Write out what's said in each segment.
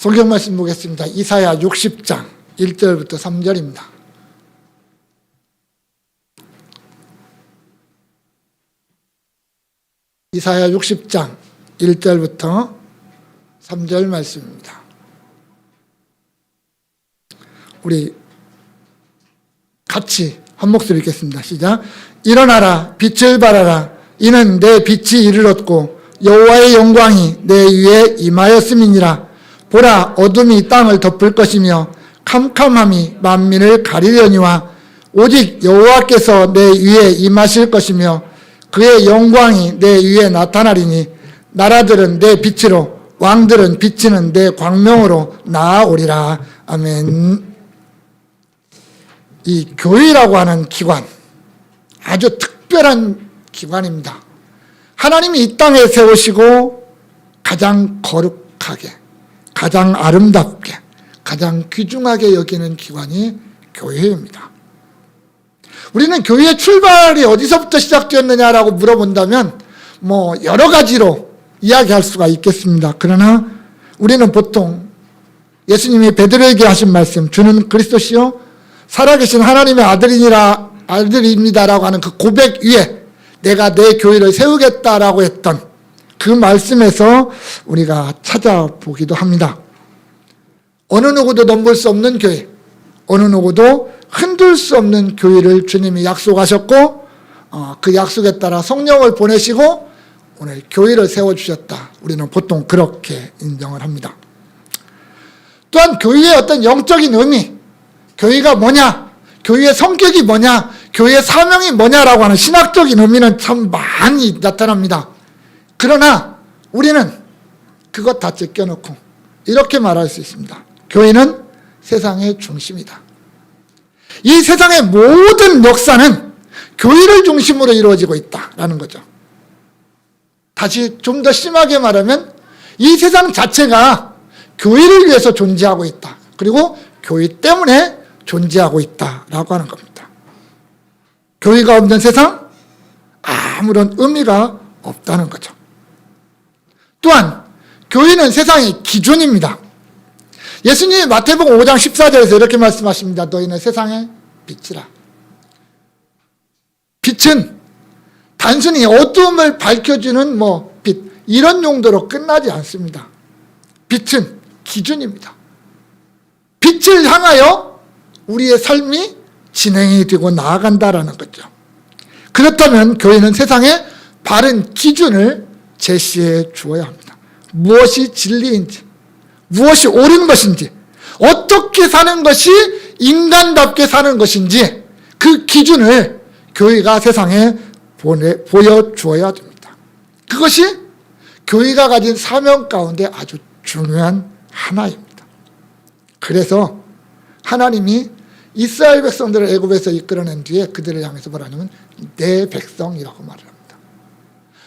성경 말씀 보겠습니다. 이사야 60장 1절부터 3절입니다. 이사야 60장 1절부터 3절 말씀입니다. 우리 같이 한 목소리 읽겠습니다. 시작. 일어나라, 빛을 발하라. 이는 내 빛이 이르렀고 여호와의 영광이 내 위에 임하였음이니라. 보라, 어둠이 땅을 덮을 것이며 캄캄함이 만민을 가리려니와 오직 여호와께서 내 위에 임하실 것이며 그의 영광이 내 위에 나타나리니 나라들은 내 빛으로 왕들은 비치는 내 광명으로 나아오리라. 아멘. 이 교회라고 하는 기관, 아주 특별한 기관입니다. 하나님이 이 땅에 세우시고 가장 거룩하게, 가장 아름답게, 가장 귀중하게 여기는 기관이 교회입니다. 우리는 교회의 출발이 어디서부터 시작되었느냐라고 물어본다면 여러 가지로 이야기할 수가 있겠습니다. 그러나 우리는 보통 예수님이 베드로에게 하신 말씀, 주는 그리스도시요 살아계신 하나님의 아들입니다라고 하는 그 고백 위에 내가 내 교회를 세우겠다라고 했던 그 말씀에서 우리가 찾아보기도 합니다. 어느 누구도 넘볼 수 없는 교회, 어느 누구도 흔들 수 없는 교회를 주님이 약속하셨고 그 약속에 따라 성령을 보내시고 오늘 교회를 세워주셨다. 우리는 보통 그렇게 인정을 합니다. 또한 교회의 어떤 영적인 의미, 교회가 뭐냐, 교회의 성격이 뭐냐, 교회의 사명이 뭐냐라고 하는 신학적인 의미는 참 많이 나타납니다. 그러나 우리는 그것 다 제껴놓고 이렇게 말할 수 있습니다. 교회는 세상의 중심이다. 이 세상의 모든 역사는 교회를 중심으로 이루어지고 있다라는 거죠. 다시 좀 더 심하게 말하면 이 세상 자체가 교회를 위해서 존재하고 있다. 그리고 교회 때문에 존재하고 있다라고 하는 겁니다. 교회가 없는 세상, 아무런 의미가 없다는 거죠. 또한 교회는 세상의 기준입니다. 예수님이 마태복음 5장 14절에서 이렇게 말씀하십니다. 너희는 세상의 빛이라. 빛은 단순히 어두움을 밝혀주는 빛, 이런 용도로 끝나지 않습니다. 빛은 기준입니다. 빛을 향하여 우리의 삶이 진행이 되고 나아간다라는 거죠. 그렇다면 교회는 세상에 바른 기준을 제시해 주어야 합니다. 무엇이 진리인지, 무엇이 옳은 것인지, 어떻게 사는 것이 인간답게 사는 것인지 그 기준을 교회가 세상에 보여주어야 됩니다. 그것이 교회가 가진 사명 가운데 아주 중요한 하나입니다. 그래서 하나님이 이스라엘 백성들을 애굽에서 이끌어낸 뒤에 그들을 향해서 뭐라냐면 내 백성이라고 말을 합니다.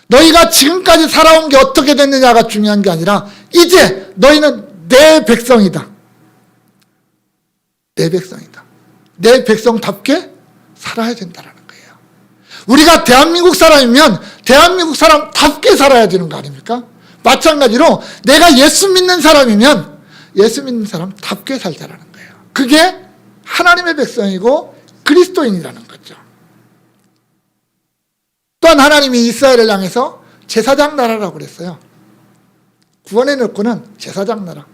너희가 지금까지 살아온 게 어떻게 됐느냐가 중요한 게 아니라 이제 너희는 내 백성이다. 내 백성이다. 내 백성답게 살아야 된다는 거예요. 우리가 대한민국 사람이면 대한민국 사람답게 살아야 되는 거 아닙니까? 마찬가지로 내가 예수 믿는 사람이면 예수 믿는 사람답게 살자라는 거예요. 그게 하나님의 백성이고 그리스도인이라는 거죠. 또한 하나님이 이스라엘을 향해서 제사장 나라라고 그랬어요. 구원해 놓고는 제사장 나라.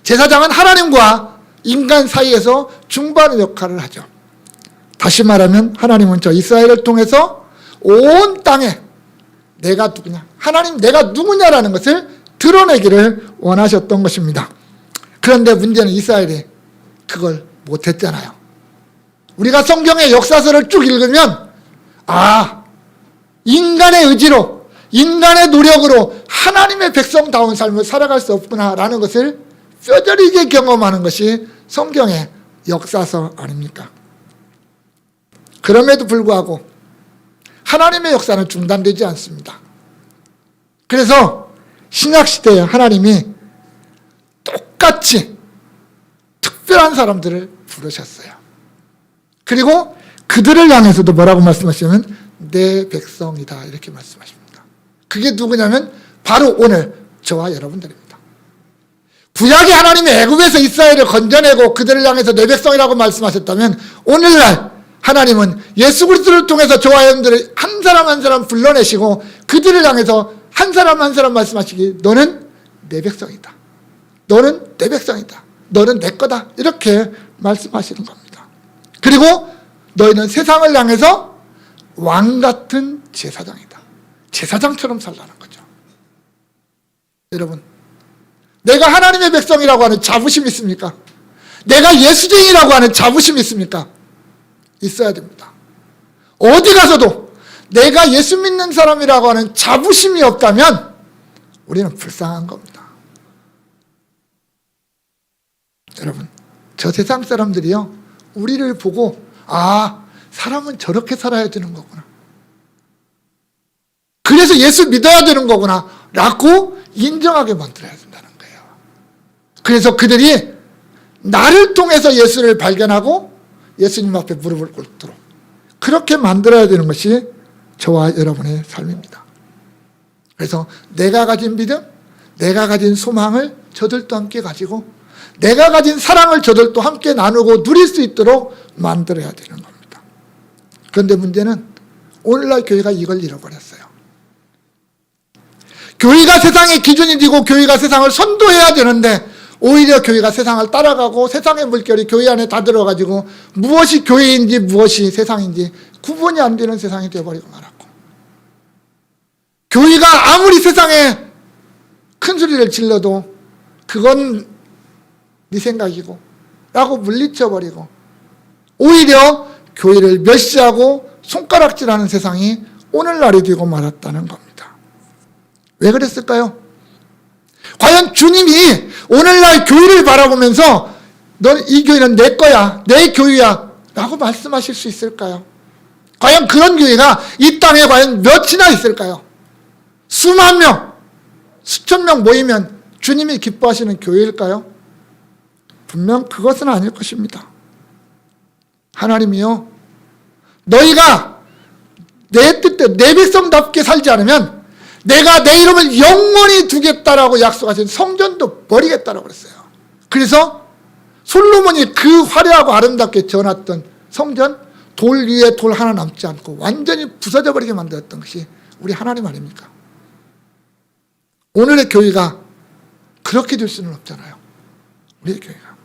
제사장은 하나님과 인간 사이에서 중보하는 역할을 하죠. 다시 말하면 하나님은 저 이스라엘을 통해서 온 땅에 내가 누구냐, 하나님 내가 누구냐라는 것을 드러내기를 원하셨던 것입니다. 그런데 문제는 이스라엘이 그걸 못했잖아요. 우리가 성경의 역사서를 쭉 읽으면 인간의 의지로, 인간의 노력으로 하나님의 백성다운 삶을 살아갈 수 없구나라는 것을 뼈저리게 경험하는 것이 성경의 역사서 아닙니까? 그럼에도 불구하고 하나님의 역사는 중단되지 않습니다. 그래서 신약시대에 하나님이 똑같이 특별한 사람들을 부르셨어요. 그리고 그들을 향해서도 뭐라고 말씀하시냐면 내 백성이다 이렇게 말씀하십니다. 그게 누구냐면 바로 오늘 저와 여러분들입니다. 구약의 하나님이 애굽에서 이스라엘을 건져내고 그들을 향해서 내 백성이라고 말씀하셨다면 오늘날 하나님은 예수 그리스도를 통해서 저와 여러분들을 한 사람 한 사람 불러내시고 그들을 향해서 한 사람 한 사람 말씀하시기 너는 내 백성이다. 너는 내 백성이다. 너는 내 거다. 이렇게 말씀하시는 겁니다. 그리고 너희는 세상을 향해서 왕 같은 제사장이다. 제사장처럼 살라는 거죠. 여러분, 내가 하나님의 백성이라고 하는 자부심이 있습니까? 내가 예수쟁이라고 하는 자부심이 있습니까? 있어야 됩니다. 어디 가서도 내가 예수 믿는 사람이라고 하는 자부심이 없다면 우리는 불쌍한 겁니다. 여러분, 저 세상 사람들이요, 우리를 보고 아, 사람은 저렇게 살아야 되는 거구나. 그래서 예수 믿어야 되는 거구나 라고 인정하게 만들어야 된다는 거예요. 그래서 그들이 나를 통해서 예수를 발견하고 예수님 앞에 무릎을 꿇도록 그렇게 만들어야 되는 것이 저와 여러분의 삶입니다. 그래서 내가 가진 믿음, 내가 가진 소망을 저들도 함께 가지고 내가 가진 사랑을 저들도 함께 나누고 누릴 수 있도록 만들어야 되는 겁니다. 그런데 문제는 오늘날 교회가 이걸 잃어버렸어요. 교회가 세상의 기준이 되고 교회가 세상을 선도해야 되는데 오히려 교회가 세상을 따라가고 세상의 물결이 교회 안에 다 들어가지고 무엇이 교회인지 무엇이 세상인지 구분이 안 되는 세상이 되어버리고 말았고, 교회가 아무리 세상에 큰 소리를 질러도 그건 네 생각이고 라고 물리쳐버리고 오히려 교회를 멸시하고 손가락질하는 세상이 오늘날이 되고 말았다는 겁니다. 왜 그랬을까요? 과연 주님이 오늘날 교회를 바라보면서 넌 이 교회는 내 거야, 내 교회야 라고 말씀하실 수 있을까요? 과연 그런 교회가 이 땅에 과연 몇이나 있을까요? 수만 명, 수천 명 모이면 주님이 기뻐하시는 교회일까요? 분명 그것은 아닐 것입니다. 하나님이요, 너희가 내 뜻대로 내 백성답게 살지 않으면 내가 내 이름을 영원히 두겠다라고 약속하신 성전도 버리겠다라고 그랬어요. 그래서 솔로몬이 그 화려하고 아름답게 지어놨던 성전, 돌 위에 돌 하나 남지 않고 완전히 부서져 버리게 만들었던 것이 우리 하나님 아닙니까? 오늘의 교회가 그렇게 될 수는 없잖아요. 우리의 교회가.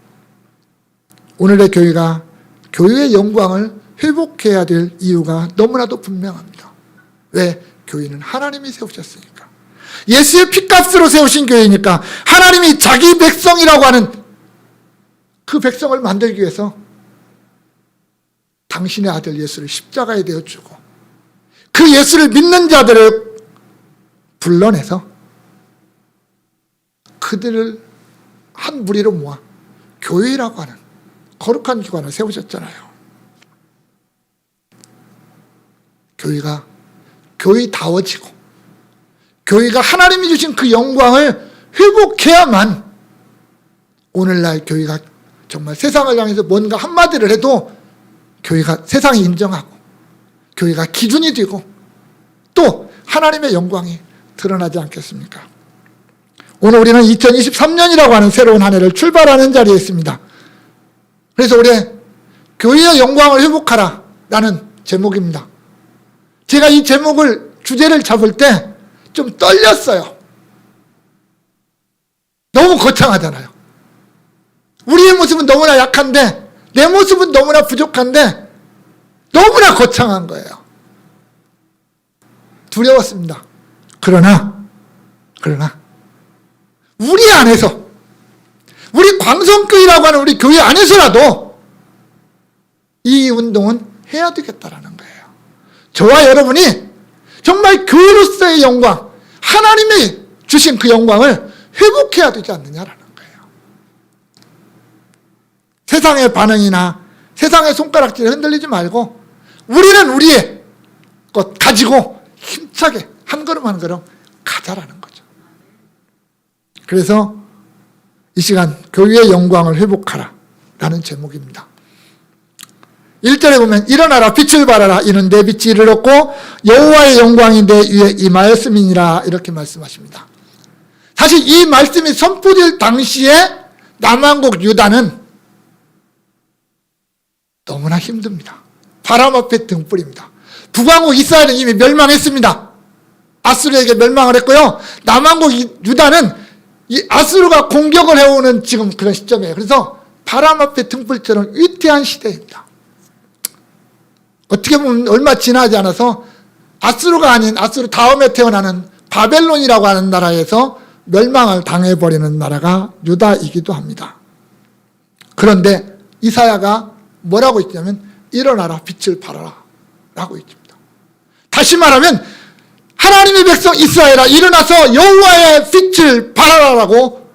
오늘의 교회가 교회의 영광을 회복해야 될 이유가 너무나도 분명합니다. 왜? 교회는 하나님이 세우셨으니까. 예수의 피값으로 세우신 교회니까 하나님이 자기 백성이라고 하는 그 백성을 만들기 위해서 당신의 아들 예수를 십자가에 대어주고 그 예수를 믿는 자들을 불러내서 그들을 한 무리로 모아 교회라고 하는 거룩한 기관을 세우셨잖아요. 교회가 교회다워지고 교회가 하나님이 주신 그 영광을 회복해야만 오늘날 교회가 정말 세상을 향해서 뭔가 한마디를 해도 교회가 세상이 인정하고 교회가 기준이 되고 또 하나님의 영광이 드러나지 않겠습니까? 오늘 우리는 2023년이라고 하는 새로운 한 해를 출발하는 자리에 있습니다. 그래서 올해 교회의 영광을 회복하라 라는 제목입니다. 제가 이 제목을 주제를 잡을 때 좀 떨렸어요. 너무 거창하잖아요. 우리의 모습은 너무나 약한데 내 모습은 너무나 부족한데 너무나 거창한 거예요. 두려웠습니다. 그러나 우리 안에서 우리 광성교회라고 하는 우리 교회 안에서라도 이 운동은 해야 되겠다라는 거예요. 저와 여러분이 정말 교회로서의 영광, 하나님이 주신 그 영광을 회복해야 되지 않느냐라는 거예요. 세상의 반응이나 세상의 손가락질에 흔들리지 말고 우리는 우리의 것 가지고 힘차게 한 걸음 한 걸음 가자라는 거죠. 그래서 이 시간 교회의 영광을 회복하라 라는 제목입니다. 1절에 보면 일어나라 빛을 발하라 이는 내 빛이 이르렀고 여호와의 영광이 내 위에 임하였음이니라 이렇게 말씀하십니다. 사실 이 말씀이 선포될 당시에 남왕국 유다는 너무나 힘듭니다. 바람 앞에 등불입니다. 북왕국 이스라엘은 이미 멸망했습니다. 아수르에게 멸망을 했고요. 남왕국 유다는 이 아수르가 공격을 해오는 지금 그런 시점이에요. 그래서 바람 앞에 등불처럼 위태한 시대입니다. 어떻게 보면 얼마 지나지 않아서 아수르가 아닌 아수르 다음에 태어나는 바벨론이라고 하는 나라에서 멸망을 당해버리는 나라가 유다이기도 합니다. 그런데 이사야가 뭐라고 있냐면 일어나라 빛을 발하라 라고 있습니다. 다시 말하면 하나님의 백성 이스라엘아 일어나서 여호와의 빛을 발하라라고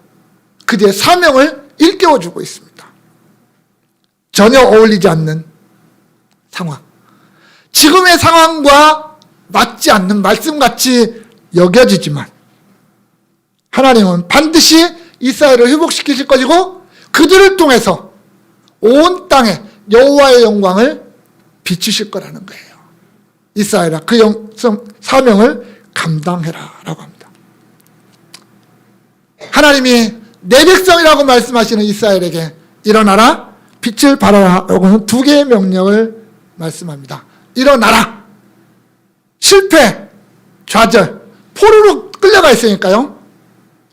그들의 사명을 일깨워주고 있습니다. 전혀 어울리지 않는 상황, 지금의 상황과 맞지 않는 말씀같이 여겨지지만 하나님은 반드시 이스라엘을 회복시키실 것이고 그들을 통해서 온 땅에 여호와의 영광을 비추실 거라는 거예요. 이스라엘아 그 사명을 감당해라 라고 합니다. 하나님이 내 백성이라고 말씀하시는 이스라엘에게 일어나라 빛을 발하라 라고는 두 개의 명령을 말씀합니다. 일어나라, 실패, 좌절, 포로로 끌려가 있으니까요.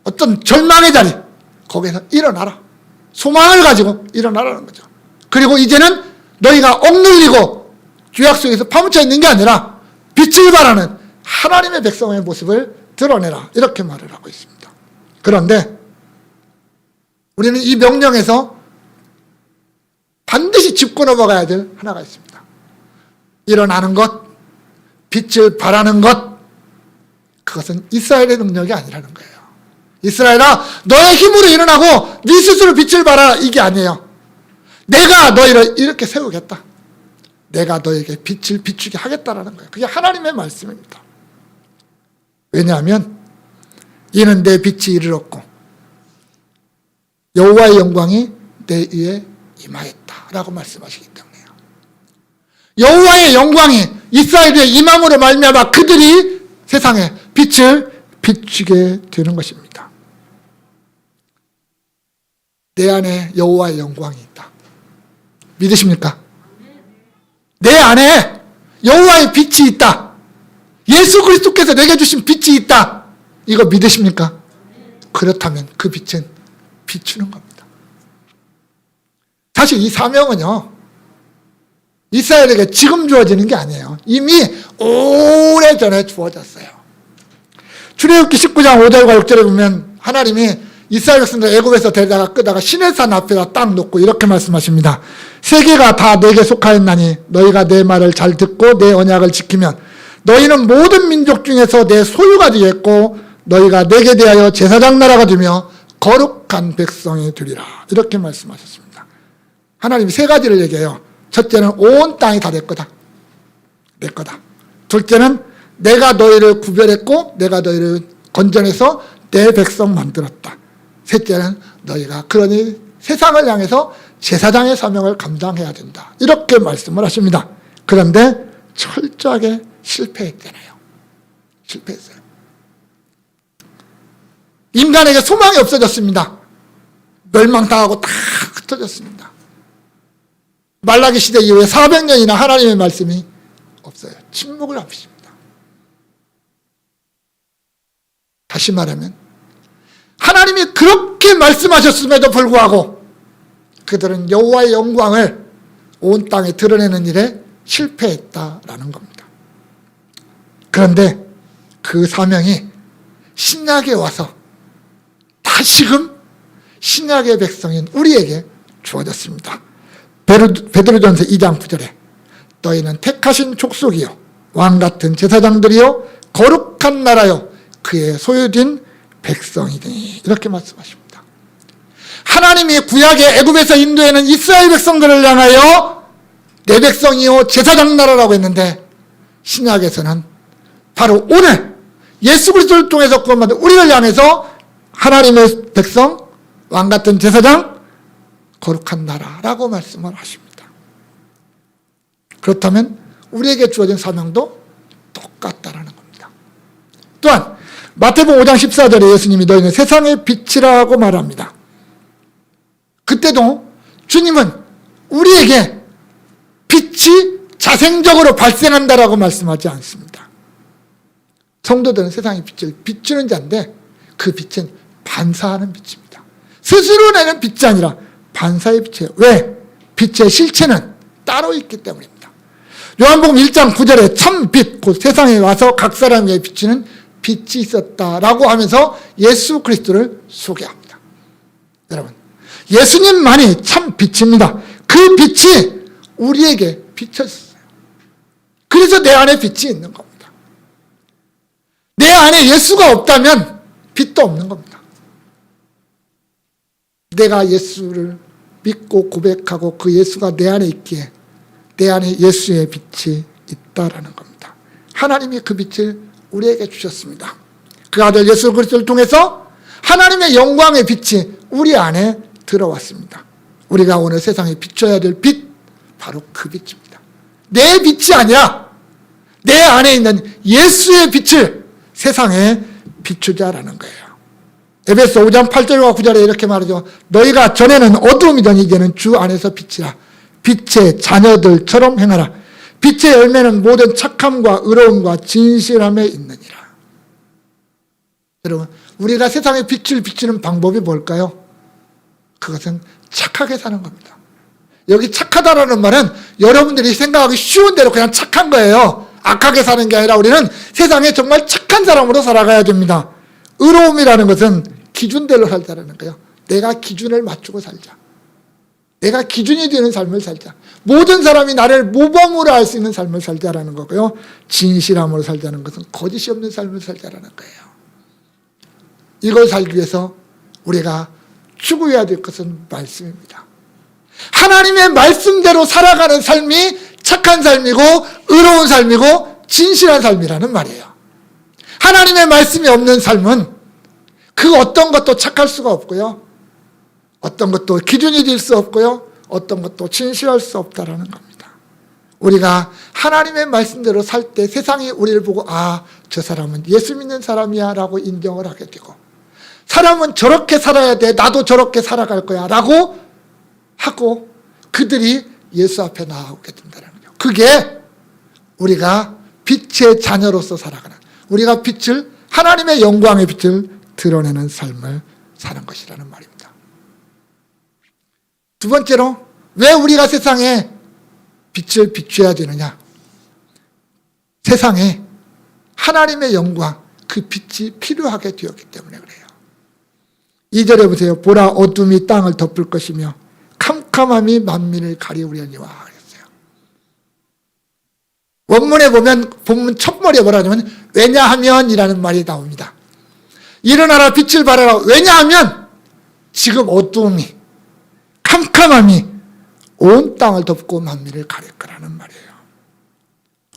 어떤 절망의 자리, 거기에서 일어나라, 소망을 가지고 일어나라는 거죠. 그리고 이제는 너희가 억눌리고 죄악 속에서 파묻혀 있는 게 아니라 빛을 발하는 하나님의 백성의 모습을 드러내라, 이렇게 말을 하고 있습니다. 그런데 우리는 이 명령에서 반드시 짚고 넘어가야 될 하나가 있습니다. 일어나는 것, 빛을 발하는 것, 그것은 이스라엘의 능력이 아니라는 거예요. 이스라엘아 너의 힘으로 일어나고 네 스스로 빛을 발하라, 이게 아니에요. 내가 너희를 이렇게 세우겠다, 내가 너에게 빛을 비추게 하겠다라는 거예요. 그게 하나님의 말씀입니다. 왜냐하면 이는 내 빛이 이르렀고 여호와의 영광이 내 위에 임하였다라고 말씀하시기 때문에요. 여호와의 영광이 이스라엘에 임함으로 말미암아 그들이 세상에 빛을 비추게 되는 것입니다. 내 안에 여호와의 영광이 있다. 믿으십니까? 내 안에 여호와의 빛이 있다. 예수 그리스도께서 내게 주신 빛이 있다. 이거 믿으십니까? 그렇다면 그 빛은 비추는 겁니다. 사실 이 사명은요, 이스라엘에게 지금 주어지는 게 아니에요. 이미 오래전에 주어졌어요. 출애굽기 19장 5절과 6절에 보면 하나님이 이스라엘 백성들 애굽에서 데려다가 끄다가 시내산 앞에다 딱 놓고 이렇게 말씀하십니다. 세계가 다 내게 속하였나니 너희가 내 말을 잘 듣고 내 언약을 지키면 너희는 모든 민족 중에서 내 소유가 되겠고 너희가 내게 대하여 제사장 나라가 되며 거룩한 백성이 되리라, 이렇게 말씀하셨습니다. 하나님이 세 가지를 얘기해요. 첫째는 온 땅이 다 내 거다, 내 거다. 둘째는 내가 너희를 구별했고 내가 너희를 건져내서 내 백성 만들었다. 셋째는 너희가 그러니 세상을 향해서 제사장의 사명을 감당해야 된다, 이렇게 말씀을 하십니다. 그런데 철저하게 실패했잖아요. 실패했어요. 인간에게 소망이 없어졌습니다. 멸망당하고 다 흩어졌습니다. 말라기 시대 이후에 400년이나 하나님의 말씀이 없어요. 침묵을 하십니다. 다시 말하면 하나님이 그렇게 말씀하셨음에도 불구하고 그들은 여호와의 영광을 온 땅에 드러내는 일에 실패했다라는 겁니다. 그런데 그 사명이 신약에 와서 다시금 신약의 백성인 우리에게 주어졌습니다. 베드로전서 2장 9절에 너희는 택하신 족속이요 왕같은 제사장들이요 거룩한 나라요 그의 소유된 백성이니, 이렇게 말씀하십니다. 하나님이 구약의 애굽에서 인도하는 이스라엘 백성들을 향하여 내 백성이요 제사장 나라라고 했는데 신약에서는 바로 오늘 예수 그리스도를 통해서 구원받은 우리를 향해서 하나님의 백성, 왕같은 제사장, 거룩한 나라라고 말씀을 하십니다. 그렇다면 우리에게 주어진 사명도 똑같다라는 겁니다. 또한 마태복음 5장 14절에 예수님이 너희는 세상의 빛이라고 말합니다. 그때도 주님은 우리에게 빛이 자생적으로 발생한다라고 말씀하지 않습니다. 성도들은 세상의 빛을 비추는 자인데 그 빛은 반사하는 빛입니다. 스스로 내는 빛이 아니라 반사의 빛이에요. 왜? 빛의 실체는 따로 있기 때문입니다. 요한복음 1장 9절에 참 빛, 곧 세상에 와서 각 사람에게 비치는 빛이 있었다라고 하면서 예수 그리스도를 소개합니다. 여러분, 예수님만이 참 빛입니다. 그 빛이 우리에게 비쳤어요. 그래서 내 안에 빛이 있는 겁니다. 내 안에 예수가 없다면 빛도 없는 겁니다. 내가 예수를 믿고 고백하고 그 예수가 내 안에 있기에 내 안에 예수의 빛이 있다라는 겁니다. 하나님이 그 빛을 우리에게 주셨습니다. 그 아들 예수 그리스도를 통해서 하나님의 영광의 빛이 우리 안에 들어왔습니다. 우리가 오늘 세상에 비춰야 될 빛, 바로 그 빛입니다. 내 빛이 아니라 내 안에 있는 예수의 빛을 세상에 비추자라는 거예요. 에베소 5장 8절과 9절에 이렇게 말하죠. 너희가 전에는 어두움이더니 이제는 주 안에서 빛이라. 빛의 자녀들처럼 행하라. 빛의 열매는 모든 착함과 의로움과 진실함에 있느니라. 여러분, 우리가 세상에 빛을 비추는 방법이 뭘까요? 그것은 착하게 사는 겁니다. 여기 착하다라는 말은 여러분들이 생각하기 쉬운 대로 그냥 착한 거예요. 악하게 사는 게 아니라 우리는 세상에 정말 착한 사람으로 살아가야 됩니다. 의로움이라는 것은 기준대로 살자라는 거예요. 내가 기준을 맞추고 살자. 내가 기준이 되는 삶을 살자. 모든 사람이 나를 모범으로 할 수 있는 삶을 살자라는 거고요. 진실함으로 살자는 것은 거짓이 없는 삶을 살자라는 거예요. 이걸 살기 위해서 우리가 추구해야 될 것은 말씀입니다. 하나님의 말씀대로 살아가는 삶이 착한 삶이고 의로운 삶이고 진실한 삶이라는 말이에요. 하나님의 말씀이 없는 삶은 그 어떤 것도 착할 수가 없고요. 어떤 것도 기준이 될 수 없고요. 어떤 것도 진실할 수 없다라는 겁니다. 우리가 하나님의 말씀대로 살 때 세상이 우리를 보고 저 사람은 예수 믿는 사람이야 라고 인정을 하게 되고, 사람은 저렇게 살아야 돼, 나도 저렇게 살아갈 거야 라고 하고 그들이 예수 앞에 나오게 된다는 거죠. 그게 우리가 빛의 자녀로서 살아가는, 우리가 빛을, 하나님의 영광의 빛을 드러내는 삶을 사는 것이라는 말입니다. 두 번째로, 왜 우리가 세상에 빛을 비춰야 되느냐? 세상에 하나님의 영광, 그 빛이 필요하게 되었기 때문에 그래요. 2절에 보세요. 보라, 어둠이 땅을 덮을 것이며 캄캄함이 만민을 가리우려니와 그랬어요. 원문에 보면 본문 첫머리에 뭐라 하냐면 왜냐하면이라는 말이 나옵니다. 일어나라, 빛을 발하라. 왜냐하면 지금 어두움이, 캄캄함이 온 땅을 덮고 만민을 가릴 거라는 말이에요.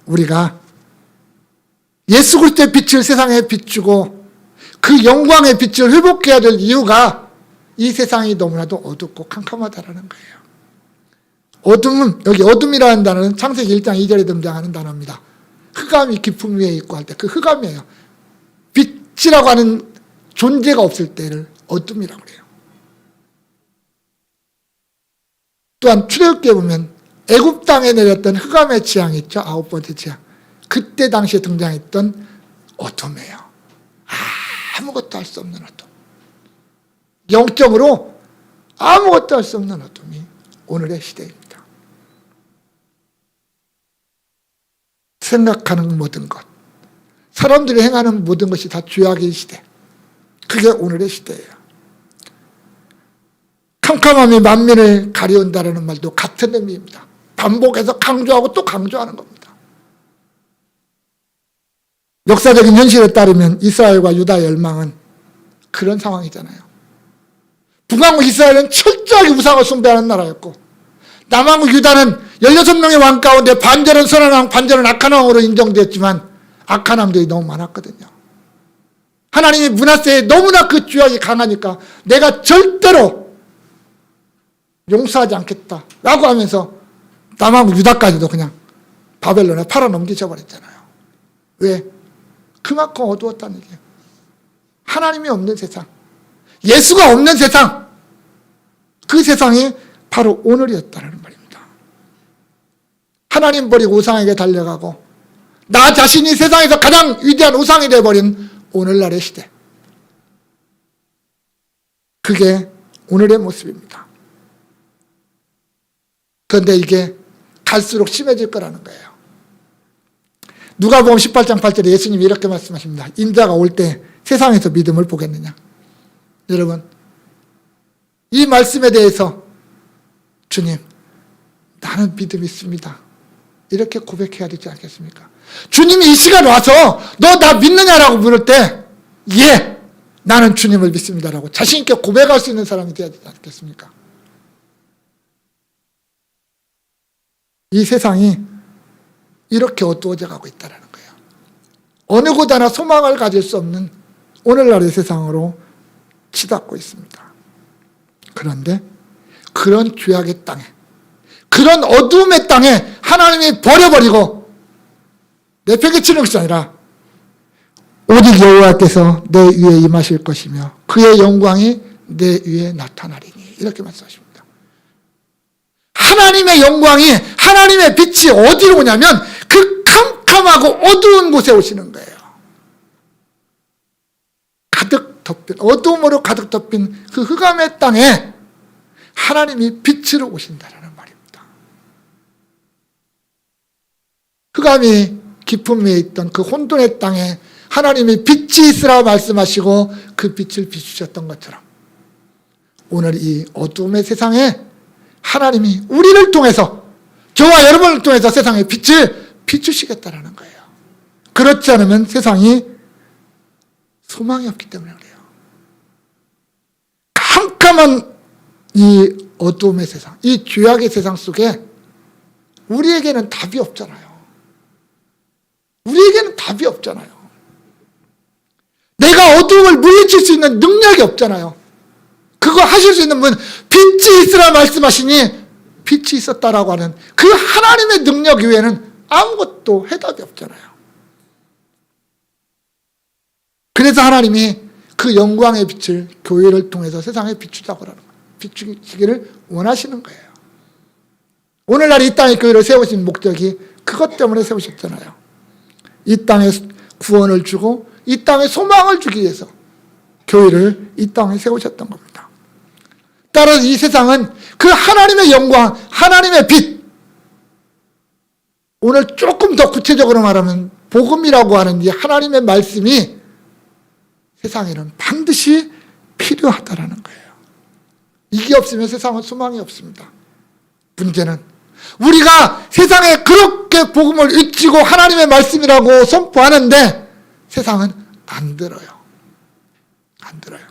우리가 예수 그리스도의 빛을 세상에 비추고 그 영광의 빛을 회복해야 될 이유가 이 세상이 너무나도 어둡고 캄캄하다라는 거예요. 어둠은, 여기 어둠이라는 단어는 창세기 1장 2절에 등장하는 단어입니다. 흑암이 깊음 위에 있고 할 때 그 흑암이에요. 빛이라고 하는 존재가 없을 때를 어둠이라고 그래요. 또한 출애굽기에 보면 애굽 땅에 내렸던 흑암의 재앙이 있죠. 9번째 재앙. 그때 당시에 등장했던 어둠이에요. 아무것도 할 수 없는 어둠. 영적으로 아무것도 할 수 없는 어둠이 오늘의 시대입니다. 생각하는 모든 것, 사람들이 행하는 모든 것이 다 죄악의 시대. 그게 오늘의 시대예요. 캄캄함이 만민을 가려운다라는 말도 같은 의미입니다. 반복해서 강조하고 또 강조하는 겁니다. 역사적인 현실에 따르면 이스라엘과 유다의 멸망은 그런 상황이잖아요. 북왕국 이스라엘은 철저하게 우상을 숭배하는 나라였고, 남왕국 유다는 16명의 왕 가운데 반절은 선한 왕, 반절은 악한 왕으로 인정되었지만 악한 왕들이 너무 많았거든요. 하나님이 므낫세에 너무나 그 죄악이 강하니까 내가 절대로 용서하지 않겠다라고 하면서 남왕국 유다까지도 그냥 바벨론에 팔아넘기셔 버렸잖아요. 왜? 그만큼 어두웠다는 얘기예요. 하나님이 없는 세상, 예수가 없는 세상, 그 세상이 바로 오늘이었다는 말입니다. 하나님 버리고 우상에게 달려가고 나 자신이 세상에서 가장 위대한 우상이 되어버린 오늘날의 시대, 그게 오늘의 모습입니다. 그런데 이게 갈수록 심해질 거라는 거예요. 누가복음 18장 8절에 예수님이 이렇게 말씀하십니다. 인자가 올 때 세상에서 믿음을 보겠느냐. 여러분, 이 말씀에 대해서 주님, 나는 믿음이 있습니다, 이렇게 고백해야 되지 않겠습니까? 주님이 이 시간 와서 너 나 믿느냐라고 물을 때 예, 나는 주님을 믿습니다라고 자신 있게 고백할 수 있는 사람이 되어야 되지 않겠습니까? 이 세상이 이렇게 어두워져 가고 있다는 거예요. 어느 곳 하나 소망을 가질 수 없는 오늘날의 세상으로 치닫고 있습니다. 그런데 그런 죄악의 땅에, 그런 어두움의 땅에 하나님이 버려버리고 내팽개치는 것이 아니라 오직 여호와께서 내 위에 임하실 것이며 그의 영광이 내 위에 나타나리니, 이렇게 말씀하십니다. 하나님의 영광이, 하나님의 빛이 어디로 오냐면 그 캄캄하고 어두운 곳에 오시는 거예요. 가득 덮인, 어두움으로 가득 덮인 그 흑암의 땅에 하나님이 빛으로 오신다는 말입니다. 흑암이 깊은 위에 있던 그 혼돈의 땅에 하나님이 빛이 있으라 말씀하시고 그 빛을 비추셨던 것처럼 오늘 이 어두움의 세상에 하나님이 우리를 통해서, 저와 여러분을 통해서 세상에 빛을 비추시겠다라는 거예요. 그렇지 않으면 세상이 소망이 없기 때문에 그래요. 캄캄한 이 어두움의 세상, 이 죄악의 세상 속에 우리에게는 답이 없잖아요. 우리에게는 답이 없잖아요. 내가 어두움을 물리칠 수 있는 능력이 없잖아요. 그거 하실 수 있는 분, 빛이 있으라 말씀하시니 빛이 있었다라고 하는 그 하나님의 능력 이외에는 아무것도 해답이 없잖아요. 그래서 하나님이 그 영광의 빛을 교회를 통해서 세상에 비추자고 하는 거예요. 비추기를 원하시는 거예요. 오늘날 이 땅에 교회를 세우신 목적이 그것 때문에 세우셨잖아요. 이 땅에 구원을 주고 이 땅에 소망을 주기 위해서 교회를 이 땅에 세우셨던 겁니다. 따라서 이 세상은 그 하나님의 영광, 하나님의 빛, 오늘 조금 더 구체적으로 말하면 복음이라고 하는 이 하나님의 말씀이 세상에는 반드시 필요하다라는 거예요. 이게 없으면 세상은 소망이 없습니다. 문제는 우리가 세상에 그렇게 복음을 외치고 하나님의 말씀이라고 선포하는데 세상은 안 들어요. 안 들어요.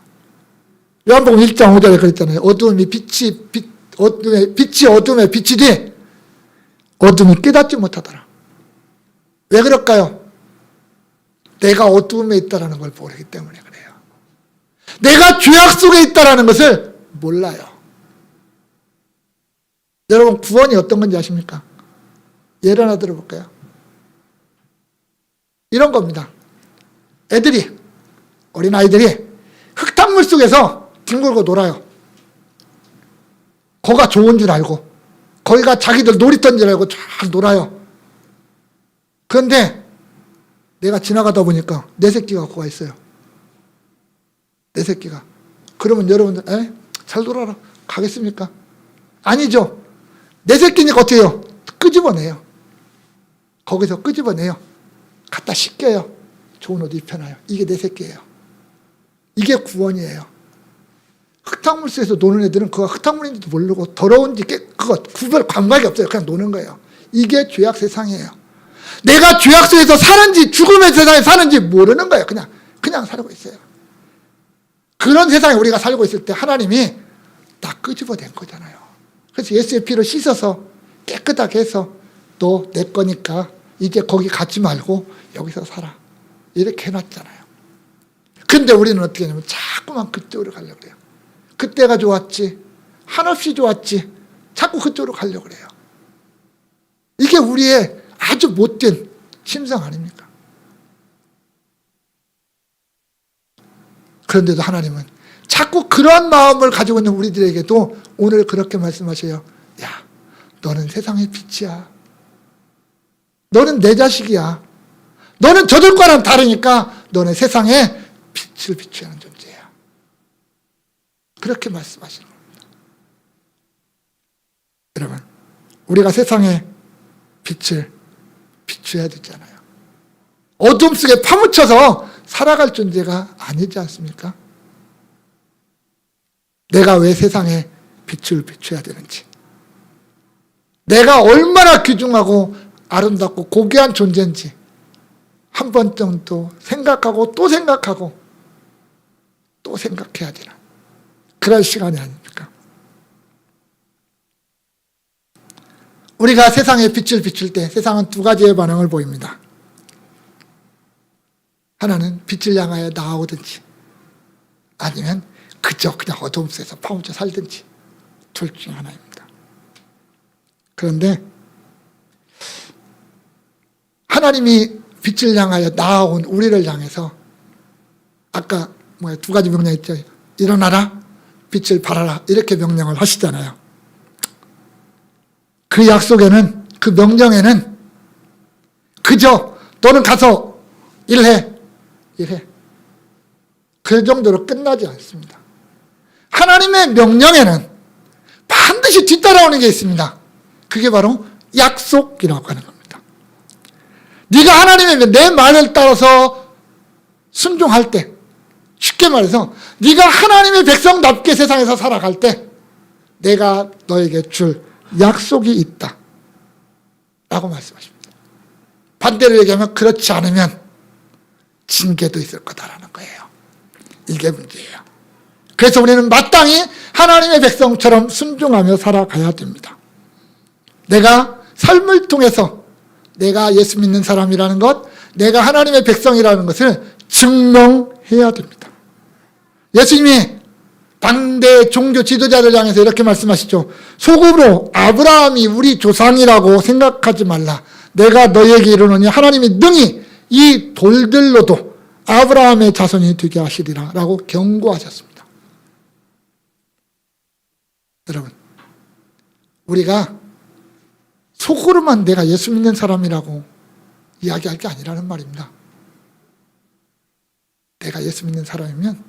요한복음 1장 5절에 그랬잖아요. 빛이 어둠에 비치되 어둠이 깨닫지 못하더라. 왜 그럴까요? 내가 어둠에 있다는 걸 모르기 때문에 그래요. 내가 죄악 속에 있다는 것을 몰라요. 여러분, 구원이 어떤 건지 아십니까? 예를 하나 들어볼까요? 이런 겁니다. 어린아이들이 흙탕물 속에서 뒹굴고 놀아요. 거기가 좋은 줄 알고, 거기가 자기들 놀이터인 줄 알고 잘 놀아요. 그런데 내가 지나가다 보니까 내 새끼가 거기 있어요. 내 새끼가. 그러면 여러분들, 잘 놀아라, 가겠습니까? 아니죠. 내 새끼니까 어떻게 해요? 끄집어내요. 거기서 끄집어내요. 갖다 씻겨요. 좋은 옷 입혀놔요. 이게 내 새끼예요. 이게 구원이에요. 흙탕물 속에서 노는 애들은 그거 흙탕물인지도 모르고 더러운지 그거 구별 감각이 없어요. 그냥 노는 거예요. 이게 죄악 세상이에요. 내가 죄악 속에서 사는지 죽음의 세상에 사는지 모르는 거예요. 그냥 살고 있어요. 그런 세상에 우리가 살고 있을 때 하나님이 다 끄집어낸 거잖아요. 그래서 예수의 피로 씻어서 깨끗하게 해서 너 내 거니까 이제 거기 가지 말고 여기서 살아, 이렇게 해놨잖아요. 근데 우리는 어떻게 하냐면 자꾸만 그쪽으로 가려고 그래요. 그때가 좋았지, 한없이 좋았지, 자꾸 그쪽으로 가려고 그래요. 이게 우리의 아주 못된 심성 아닙니까? 그런데도 하나님은 자꾸 그런 마음을 가지고 있는 우리들에게도 오늘 그렇게 말씀하셔요. 야, 너는 세상의 빛이야. 너는 내 자식이야. 너는 저들과는 다르니까 너는 세상에 빛을 비추는 존재야. 그렇게 말씀하시는 겁니다. 여러분, 우리가 세상에 빛을 비추어야 되잖아요. 어둠 속에 파묻혀서 살아갈 존재가 아니지 않습니까? 내가 왜 세상에 빛을 비춰야 되는지, 내가 얼마나 귀중하고 아름답고 고귀한 존재인지 한 번 정도 생각하고 또 생각하고 또 생각해야 되는 그런 시간이 아닙니까? 우리가 세상에 빛을 비출 때 세상은 두 가지의 반응을 보입니다. 하나는 빛을 향하여 나아오든지 아니면 그냥 어둠 속에서 파묻혀 살든지 둘 중에 하나입니다. 그런데 하나님이 빛을 향하여 나아온 우리를 향해서 아까 두 가지 명령 있죠. 일어나라, 빛을 발하라 이렇게 명령을 하시잖아요. 그 약속에는, 그 명령에는 그저 너는 가서 일해 그 정도로 끝나지 않습니다. 하나님의 명령에는 반드시 뒤따라오는 게 있습니다. 그게 바로 약속이라고 하는 겁니다. 네가 하나님의 내 말을 따라서 순종할 때, 쉽게 말해서 네가 하나님의 백성답게 세상에서 살아갈 때 내가 너에게 줄 약속이 있다 라고 말씀하십니다. 반대로 얘기하면 그렇지 않으면 징계도 있을 거다라는 거예요. 이게 문제예요. 그래서 우리는 마땅히 하나님의 백성처럼 순종하며 살아가야 됩니다. 내가 삶을 통해서 내가 예수 믿는 사람이라는 것, 내가 하나님의 백성이라는 것을 증명해야 됩니다. 예수님이 당대 종교 지도자들 향해서 이렇게 말씀하시죠. 속으로 아브라함이 우리 조상이라고 생각하지 말라. 내가 너에게 이르노니 하나님이 능히 이 돌들로도 아브라함의 자손이 되게 하시리라 라고 경고하셨습니다. 여러분, 우리가 속으로만 내가 예수 믿는 사람이라고 이야기할 게 아니라는 말입니다. 내가 예수 믿는 사람이면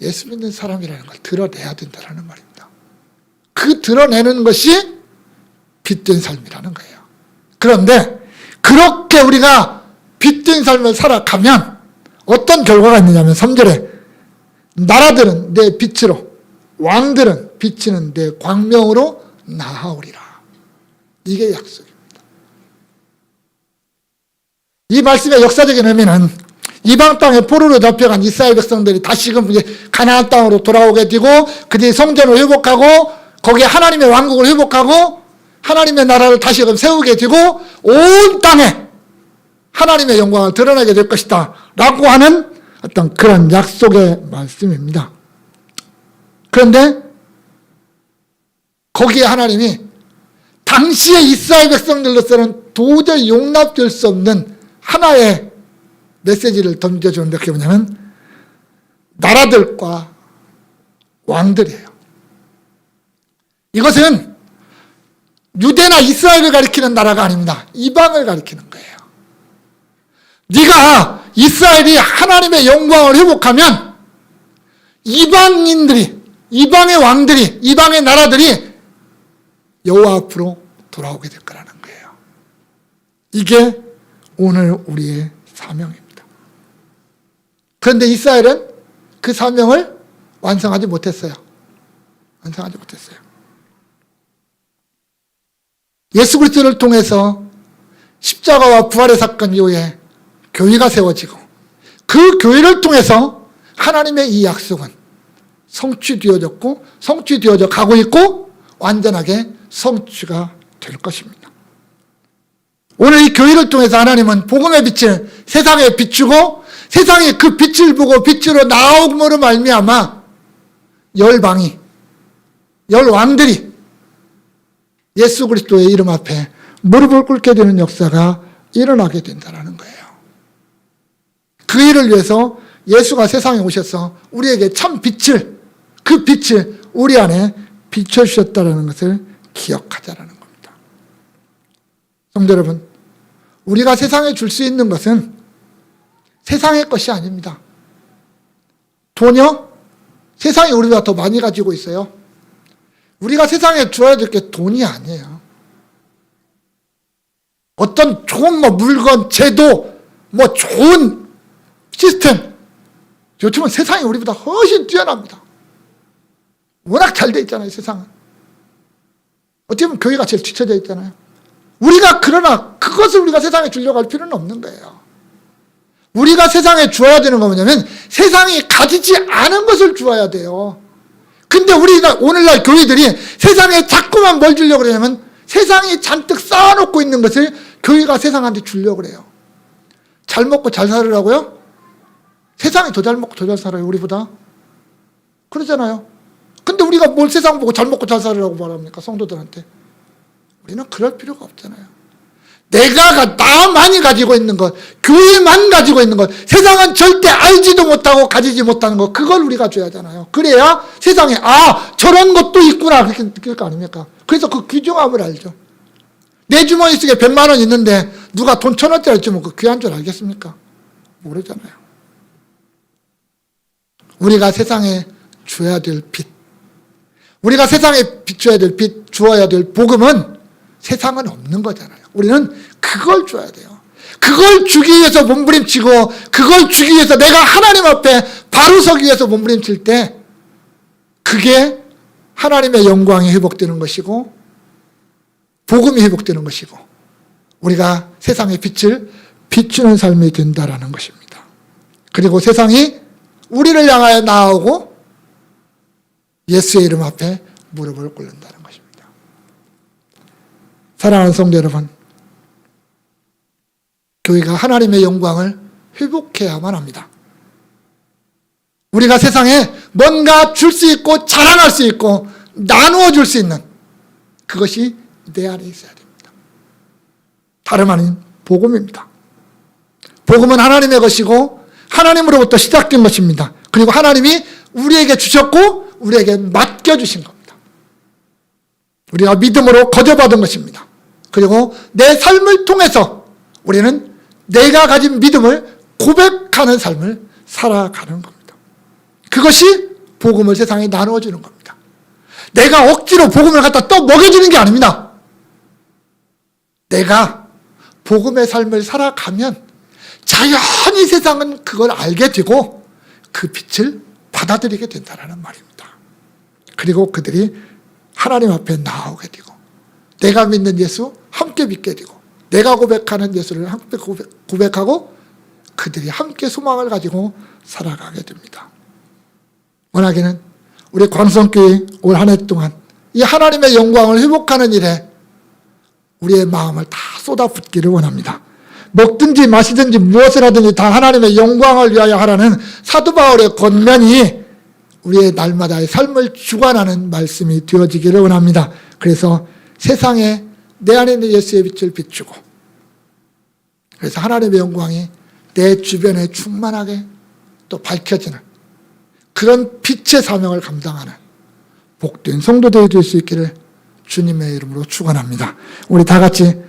예수 믿는 사람이라는 걸 드러내야 된다는 말입니다. 그 드러내는 것이 빛된 삶이라는 거예요. 그런데 그렇게 우리가 빛된 삶을 살아가면 어떤 결과가 있느냐면 3절에 나라들은 내 빛으로, 왕들은 비치는 내 광명으로 나아오리라. 이게 약속입니다. 이 말씀의 역사적인 의미는 이방 땅에 포로로 잡혀간 이스라엘 백성들이 다시금 이제 가나안 땅으로 돌아오게 되고 그들이 성전을 회복하고 거기에 하나님의 왕국을 회복하고 하나님의 나라를 다시금 세우게 되고 온 땅에 하나님의 영광을 드러내게 될 것이다 라고 하는 어떤 그런 약속의 말씀입니다. 그런데 거기에 하나님이 당시의 이스라엘 백성들로서는 도저히 용납될 수 없는 하나의 메시지를 던져주는데 그게 뭐냐면 나라들과 왕들이에요. 이것은 유대나 이스라엘을 가리키는 나라가 아닙니다. 이방을 가리키는 거예요. 네가 이스라엘이 하나님의 영광을 회복하면 이방인들이, 이방의 왕들이, 이방의 나라들이 여호와 앞으로 돌아오게 될 거라는 거예요. 이게 오늘 우리의 사명입니다. 그런데 이스라엘은 그 사명을 완성하지 못했어요. 완성하지 못했어요. 예수 그리스도를 통해서 십자가와 부활의 사건 이후에 교회가 세워지고 그 교회를 통해서 하나님의 이 약속은 성취되어졌고 성취되어져 가고 있고 완전하게 성취가 될 것입니다. 오늘 이 교회를 통해서 하나님은 복음의 빛을 세상에 비추고 세상에 그 빛을 보고 빛으로 나옴으로 말미암아 열방이, 열왕들이 예수 그리스도의 이름 앞에 무릎을 꿇게 되는 역사가 일어나게 된다는 거예요. 그 일을 위해서 예수가 세상에 오셔서 우리에게 참 빛을, 그 빛을 우리 안에 비춰주셨다는 것을 기억하자라는 겁니다. 성도 여러분, 우리가 세상에 줄 수 있는 것은 세상의 것이 아닙니다. 돈이요? 세상이 우리보다 더 많이 가지고 있어요. 우리가 세상에 줘야 될 게 돈이 아니에요. 어떤 좋은 물건, 제도, 좋은 시스템, 요즘은 세상이 우리보다 훨씬 뛰어납니다. 워낙 잘 돼 있잖아요, 세상은. 어떻게 보면 교회가 제일 뒤쳐져 있잖아요. 그러나 그것을 우리가 세상에 주려고 할 필요는 없는 거예요. 우리가 세상에 주어야 되는 건 뭐냐면 세상이 가지지 않은 것을 주어야 돼요. 근데 우리가 오늘날 교회들이 세상에 자꾸만 뭘 주려고 그러냐면 세상이 잔뜩 쌓아놓고 있는 것을 교회가 세상한테 주려고 그래요. 잘 먹고 잘 살으라고요? 세상이 더 잘 먹고 더 잘 살아요, 우리보다. 그러잖아요. 근데 우리가 뭘 세상 보고 잘 먹고 잘 살으라고 말합니까, 성도들한테? 우리는 그럴 필요가 없잖아요. 나만이 가지고 있는 것, 교회만 가지고 있는 것, 세상은 절대 알지도 못하고 가지지 못하는 것, 그걸 우리가 줘야 하잖아요. 그래야 세상에 저런 것도 있구나 그렇게 느낄 거 아닙니까? 그래서 그 귀중함을 알죠. 내 주머니 속에 100만 원 있는데 누가 돈 1,000원짜리 주면 그 귀한 줄 알겠습니까? 모르잖아요. 우리가 세상에 줘야 될 빛, 우리가 세상에 비춰야 될 빛, 주어야 될 복음은 세상은 없는 거잖아요. 우리는 그걸 줘야 돼요. 그걸 주기 위해서 몸부림치고, 그걸 주기 위해서 내가 하나님 앞에 바로 서기 위해서 몸부림칠 때 그게 하나님의 영광이 회복되는 것이고 복음이 회복되는 것이고 우리가 세상의 빛을 비추는 삶이 된다라는 것입니다. 그리고 세상이 우리를 향하여 나아오고 예수의 이름 앞에 무릎을 꿇는다는 것입니다. 사랑하는 성도 여러분, 교회가 하나님의 영광을 회복해야만 합니다. 우리가 세상에 뭔가 줄 수 있고 자랑할 수 있고 나누어 줄 수 있는 그것이 내 안에 있어야 됩니다. 다름 아닌 복음입니다. 복음은 하나님의 것이고 하나님으로부터 시작된 것입니다. 그리고 하나님이 우리에게 주셨고 우리에게 맡겨주신 겁니다. 우리가 믿음으로 거저받은 것입니다. 그리고 내 삶을 통해서 우리는 내가 가진 믿음을 고백하는 삶을 살아가는 겁니다. 그것이 복음을 세상에 나누어주는 겁니다. 내가 억지로 복음을 갖다 또 먹여주는 게 아닙니다. 내가 복음의 삶을 살아가면 자연히 세상은 그걸 알게 되고 그 빛을 받아들이게 된다는 말입니다. 그리고 그들이 하나님 앞에 나오게 되고 내가 믿는 예수 함께 믿게 되고 내가 고백하는 예수를 함께 고백하고 그들이 함께 소망을 가지고 살아가게 됩니다. 원하기는 우리 광성교회 올 한 해 동안 이 하나님의 영광을 회복하는 일에 우리의 마음을 다 쏟아붓기를 원합니다. 먹든지 마시든지 무엇을 하든지 다 하나님의 영광을 위하여 하라는 사도 바울의 권면이 우리의 날마다의 삶을 주관하는 말씀이 되어지기를 원합니다. 그래서 세상에 내 안에 있는 예수의 빛을 비추고 그래서 하나님의 영광이 내 주변에 충만하게 또 밝혀지는 그런 빛의 사명을 감당하는 복된 성도들이 될 수 있기를 주님의 이름으로 축원합니다. 우리 다 같이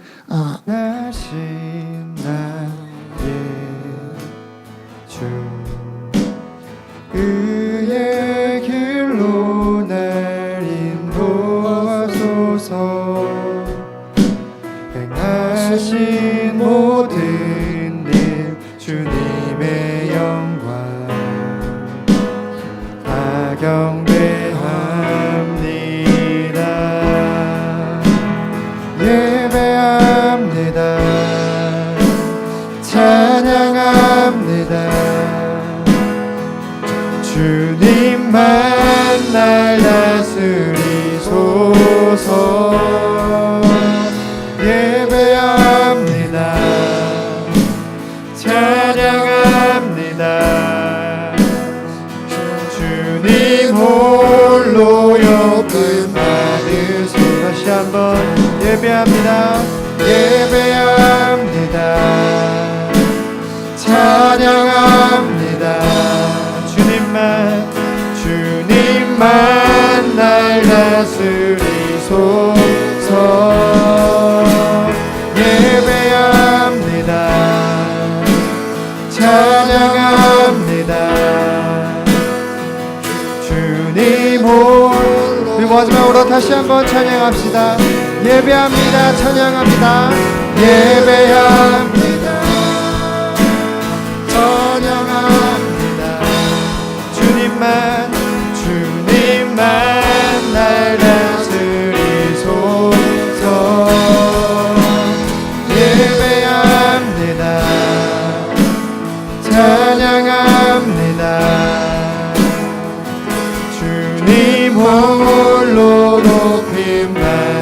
그의 길로 날 인도하소서. 행하신 모든 일 주님의 영광 다 경배합니다. 예배합니다. 찬양합니다. 주님만 날 다스리소서. 예배합니다. 찬양합니다. 주님 홀로 여김 받으소. 다시 한번 예배합니다. 예배합니다. 찬양합니다. 주님만 날 다스리소서. 예배합니다. 찬양합니다. 주님 홀로. 우리 마지막으로 다시 한번 찬양합시다. 예배합니다. 찬양합니다. 예배합니다. 찬양합니다. 주님만 날 다스리소서. 예배합니다. 찬양합니다. 주님 홀로 높임 받으소서.